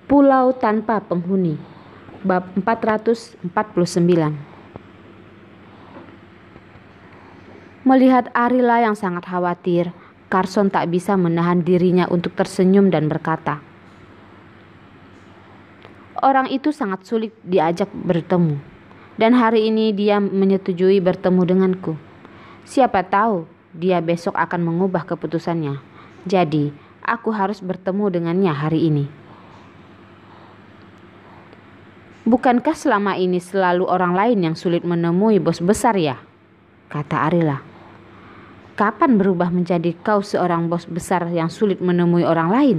Pulau Tanpa Penghuni, bab 449. Melihat Arila yang sangat khawatir, Carson tak bisa menahan dirinya untuk tersenyum dan berkata, "Orang itu sangat sulit diajak bertemu, dan hari ini dia menyetujui bertemu denganku. Siapa tahu dia besok akan mengubah keputusannya. Jadi, aku harus bertemu dengannya hari ini." "Bukankah selama ini selalu orang lain yang sulit menemui bos besar ya?" kata Arila. "Kapan berubah menjadi kau seorang bos besar yang sulit menemui orang lain?"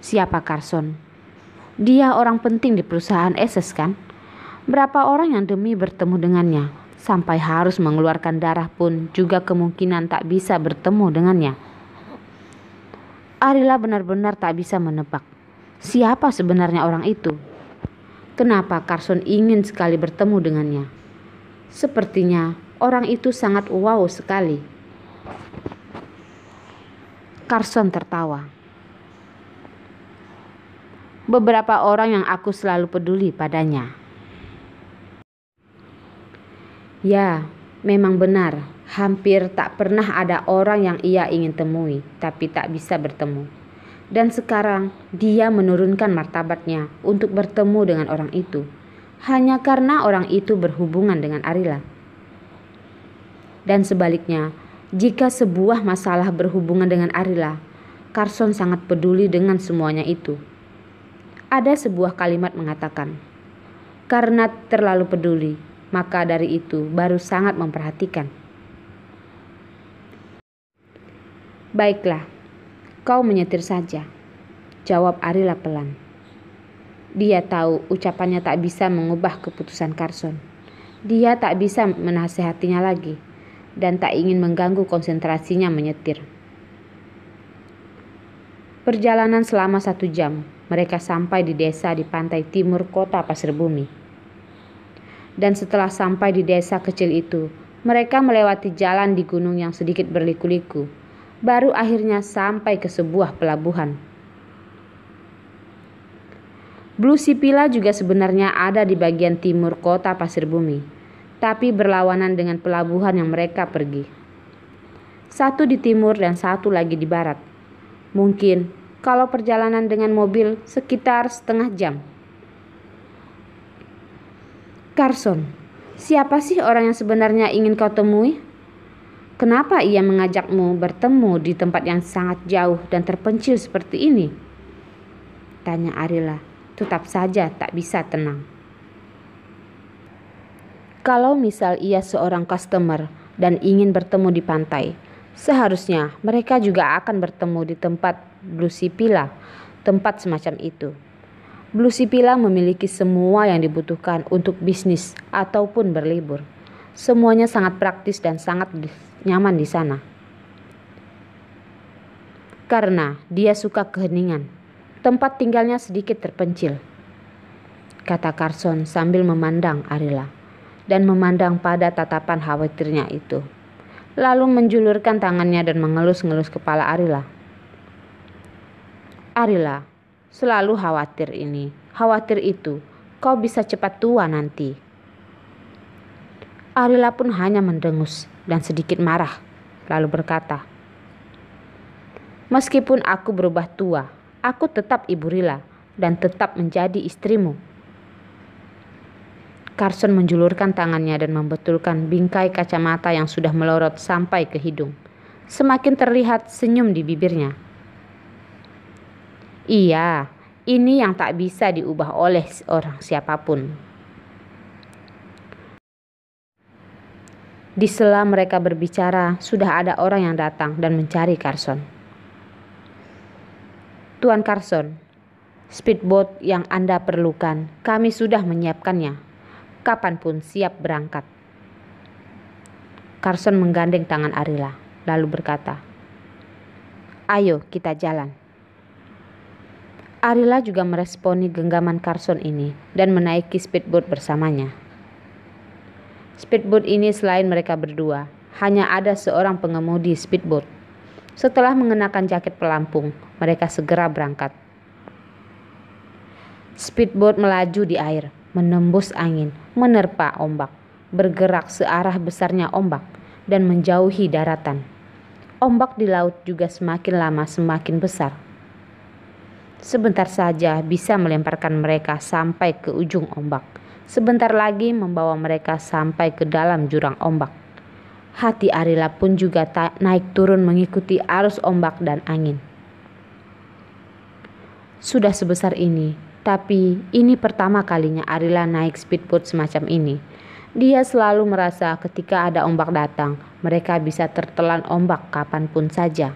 "Siapa Carson? Dia orang penting di perusahaan SS kan? Berapa orang yang demi bertemu dengannya sampai harus mengeluarkan darah pun juga kemungkinan tak bisa bertemu dengannya." Arila benar-benar tak bisa menebak siapa sebenarnya orang itu. Kenapa Carson ingin sekali bertemu dengannya? Sepertinya orang itu sangat wow sekali. Carson tertawa. "Beberapa orang yang aku selalu peduli padanya." Ya, memang benar. Hampir tak pernah ada orang yang ia ingin temui, tapi tak bisa bertemu. Dan sekarang dia menurunkan martabatnya untuk bertemu dengan orang itu, hanya karena orang itu berhubungan dengan Arila. Dan sebaliknya, jika sebuah masalah berhubungan dengan Arila, Carson sangat peduli dengan semuanya itu. Ada sebuah kalimat mengatakan, "Karena terlalu peduli, maka dari itu baru sangat memperhatikan." "Baiklah, kau menyetir saja," jawab Arila pelan. Dia tahu ucapannya tak bisa mengubah keputusan Carson. Dia tak bisa menasehatinya lagi dan tak ingin mengganggu konsentrasinya menyetir. Perjalanan selama 1 jam, mereka sampai di desa di pantai timur kota Pasir Bumi. Dan setelah sampai di desa kecil itu, mereka melewati jalan di gunung yang sedikit berliku-liku, baru akhirnya sampai ke sebuah pelabuhan. Blue Sipila juga sebenarnya ada di bagian timur kota Pasir Bumi, tapi berlawanan dengan pelabuhan yang mereka pergi. Satu di timur dan satu lagi di barat. Mungkin kalau perjalanan dengan mobil sekitar setengah jam. "Carson, siapa sih orang yang sebenarnya ingin kau temui? Kenapa ia mengajakmu bertemu di tempat yang sangat jauh dan terpencil seperti ini?" tanya Arila, tetap saja tak bisa tenang. Kalau misal ia seorang customer dan ingin bertemu di pantai, seharusnya mereka juga akan bertemu di tempat Blue Sipila, tempat semacam itu. Blue Sipila memiliki semua yang dibutuhkan untuk bisnis ataupun berlibur. Semuanya sangat praktis dan sangat nyaman di sana. Karena dia suka keheningan, tempat tinggalnya sedikit terpencil, kata Carson sambil memandang Arila dan memandang pada tatapan khawatirnya itu. Lalu menjulurkan tangannya dan mengelus-ngelus kepala Arila. "Arila, selalu khawatir ini, khawatir itu, kau bisa cepat tua nanti." Arila pun hanya mendengus dan sedikit marah, lalu berkata, "Meskipun aku berubah tua, aku tetap Ibu Rila dan tetap menjadi istrimu." Carson menjulurkan tangannya dan membetulkan bingkai kacamata yang sudah melorot sampai ke hidung. Semakin terlihat senyum di bibirnya. "Iya, ini yang tak bisa diubah oleh orang siapapun." Di sela mereka berbicara, sudah ada orang yang datang dan mencari Carson. "Tuan Carson, speedboat yang Anda perlukan, kami sudah menyiapkannya. Kapanpun siap berangkat." Carson menggandeng tangan Arila, lalu berkata, "Ayo kita jalan." Arila juga meresponi genggaman Carson ini dan menaiki speedboat bersamanya. Speedboat ini selain mereka berdua, hanya ada seorang pengemudi speedboat. Setelah mengenakan jaket pelampung, mereka segera berangkat. Speedboat melaju di air, menembus angin, menerpa ombak, bergerak searah besarnya ombak, dan menjauhi daratan. Ombak di laut juga semakin lama semakin besar. Sebentar saja bisa melemparkan mereka sampai ke ujung ombak. Sebentar lagi membawa mereka sampai ke dalam jurang ombak. Hati Arila pun juga naik turun mengikuti arus ombak dan angin. Sudah sebesar ini, tapi ini pertama kalinya Arila naik speedboat semacam ini. Dia selalu merasa ketika ada ombak datang, mereka bisa tertelan ombak kapanpun saja.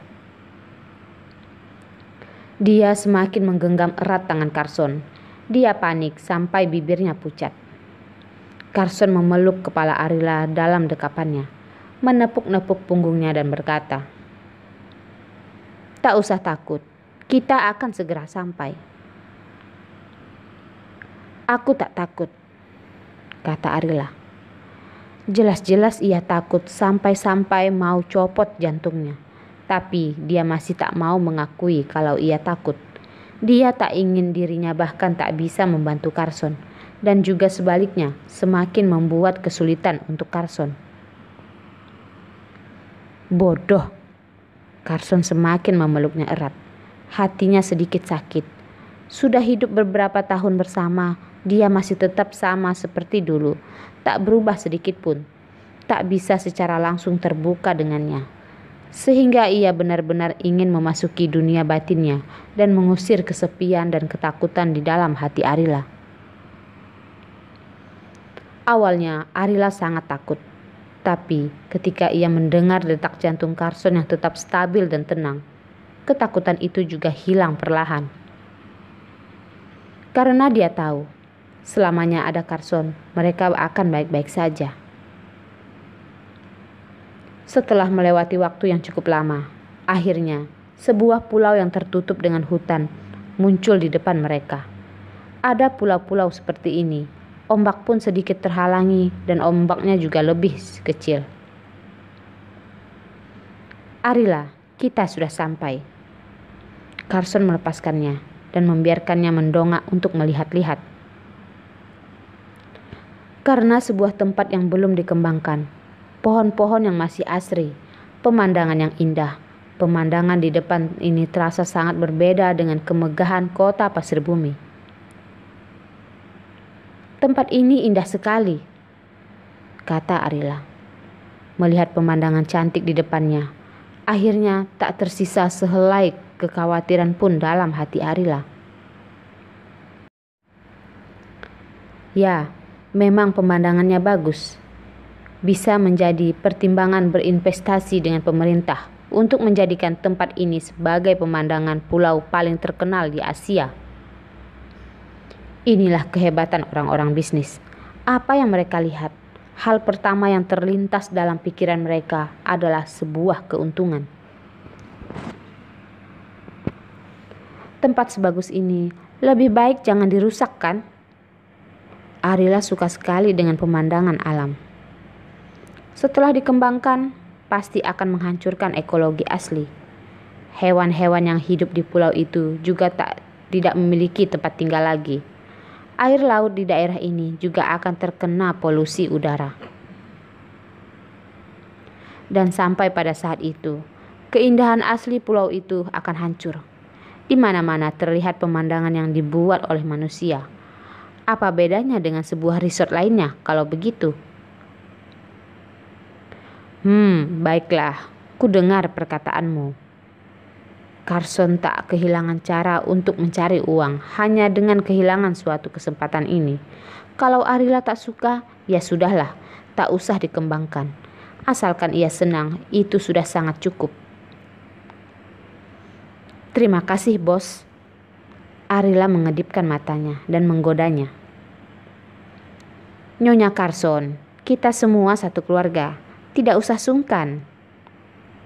Dia semakin menggenggam erat tangan Carson. Dia panik sampai bibirnya pucat. Carson memeluk kepala Arila dalam dekapannya, menepuk-nepuk punggungnya dan berkata, "Tak usah takut, kita akan segera sampai." "Aku tak takut," kata Arila. Jelas-jelas ia takut sampai-sampai mau copot jantungnya. Tapi dia masih tak mau mengakui kalau ia takut. Dia tak ingin dirinya bahkan tak bisa membantu Carson. Dan juga sebaliknya semakin membuat kesulitan untuk Carson. Bodoh. Carson semakin memeluknya erat. Hatinya sedikit sakit. Sudah hidup beberapa tahun bersama, dia masih tetap sama seperti dulu. Tak berubah sedikit pun. Tak bisa secara langsung terbuka dengannya. Sehingga ia benar-benar ingin memasuki dunia batinnya dan mengusir kesepian dan ketakutan di dalam hati Arila. Awalnya Arila sangat takut. Tapi ketika ia mendengar detak jantung Carson yang tetap stabil dan tenang, ketakutan itu juga hilang perlahan. Karena dia tahu, selamanya ada Carson, mereka akan baik-baik saja. Setelah melewati waktu yang cukup lama, akhirnya sebuah pulau yang tertutup dengan hutan muncul di depan mereka. Ada pulau-pulau seperti ini, ombak pun sedikit terhalangi dan ombaknya juga lebih kecil. "Arila, kita sudah sampai." Carson melepaskannya dan membiarkannya mendongak untuk melihat-lihat. Karena sebuah tempat yang belum dikembangkan, pohon-pohon yang masih asri, pemandangan yang indah. Pemandangan di depan ini terasa sangat berbeda dengan kemegahan kota pasir bumi. "Tempat ini indah sekali," kata Arila. Melihat pemandangan cantik di depannya, akhirnya tak tersisa sehelai kekhawatiran pun dalam hati Arila. Ya, memang pemandangannya bagus. Bisa menjadi pertimbangan berinvestasi dengan pemerintah untuk menjadikan tempat ini sebagai pemandangan pulau paling terkenal di Asia. Inilah kehebatan orang-orang bisnis. Apa yang mereka lihat, hal pertama yang terlintas dalam pikiran mereka adalah sebuah keuntungan. Tempat sebagus ini lebih baik jangan dirusak, kan? Arila suka sekali dengan pemandangan alam. Setelah dikembangkan, pasti akan menghancurkan ekologi asli. Hewan-hewan yang hidup di pulau itu juga tidak memiliki tempat tinggal lagi. Air laut di daerah ini juga akan terkena polusi udara. Dan sampai pada saat itu, keindahan asli pulau itu akan hancur. Di mana-mana terlihat pemandangan yang dibuat oleh manusia. Apa bedanya dengan sebuah resort lainnya kalau begitu? Baiklah, ku dengar perkataanmu. Carson tak kehilangan cara untuk mencari uang hanya dengan kehilangan suatu kesempatan ini. Kalau Arila tak suka, ya sudahlah, tak usah dikembangkan. Asalkan ia senang, itu sudah sangat cukup. Terima kasih, bos. Arila mengedipkan matanya dan menggodanya. Nyonya Carson, kita semua satu keluarga. Tidak usah sungkan.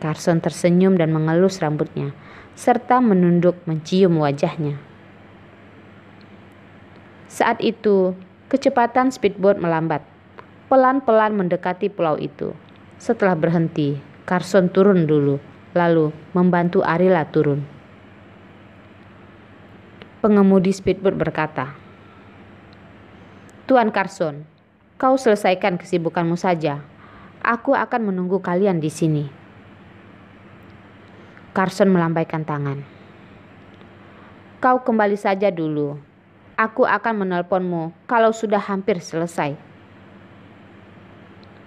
Carson tersenyum dan mengelus rambutnya, serta menunduk mencium wajahnya. Saat itu, kecepatan speedboat melambat, pelan-pelan mendekati pulau itu. Setelah berhenti, Carson turun dulu, lalu membantu Arila turun. Pengemudi speedboat berkata, Tuan Carson, kau selesaikan kesibukanmu saja. Aku akan menunggu kalian di sini. Carson melambaikan tangan. Kau kembali saja dulu. Aku akan menelponmu kalau sudah hampir selesai.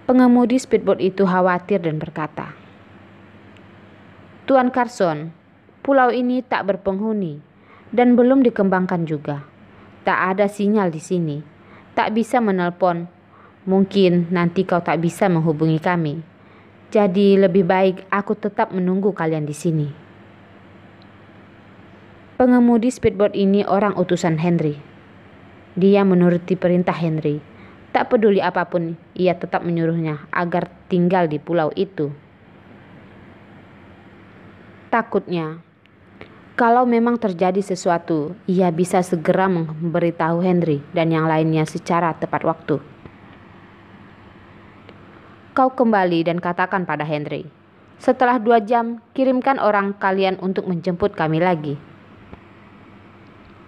Pengemudi speedboat itu khawatir dan berkata, Tuan Carson, pulau ini tak berpenghuni dan belum dikembangkan juga. Tak ada sinyal di sini. Tak bisa menelpon. Mungkin nanti kau tak bisa menghubungi kami. Jadi lebih baik aku tetap menunggu kalian di sini. Pengemudi speedboat ini orang utusan Henry. Dia menuruti perintah Henry. Tak peduli apapun, ia tetap menyuruhnya agar tinggal di pulau itu. Takutnya, kalau memang terjadi sesuatu, ia bisa segera memberitahu Henry dan yang lainnya secara tepat waktu. Kau kembali dan katakan pada Henry, setelah 2 jam, kirimkan orang kalian untuk menjemput kami lagi.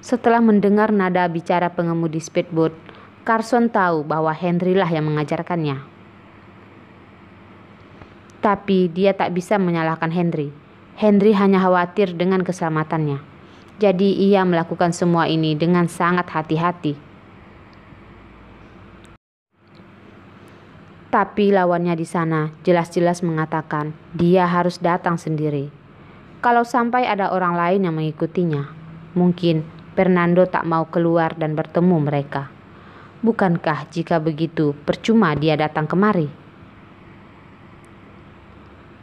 Setelah mendengar nada bicara pengemudi speedboat, Carson tahu bahwa Henry lah yang mengajarkannya. Tapi dia tak bisa menyalahkan Henry. Henry hanya khawatir dengan keselamatannya. Jadi ia melakukan semua ini dengan sangat hati-hati. Tapi lawannya di sana jelas-jelas mengatakan dia harus datang sendiri. Kalau sampai ada orang lain yang mengikutinya, mungkin Fernando tak mau keluar dan bertemu mereka. Bukankah jika begitu percuma dia datang kemari?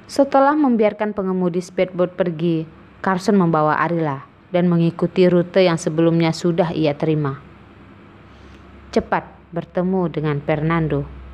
Setelah membiarkan pengemudi speedboat pergi, Carson membawa Arila dan mengikuti rute yang sebelumnya sudah ia terima. Cepat bertemu dengan Fernando.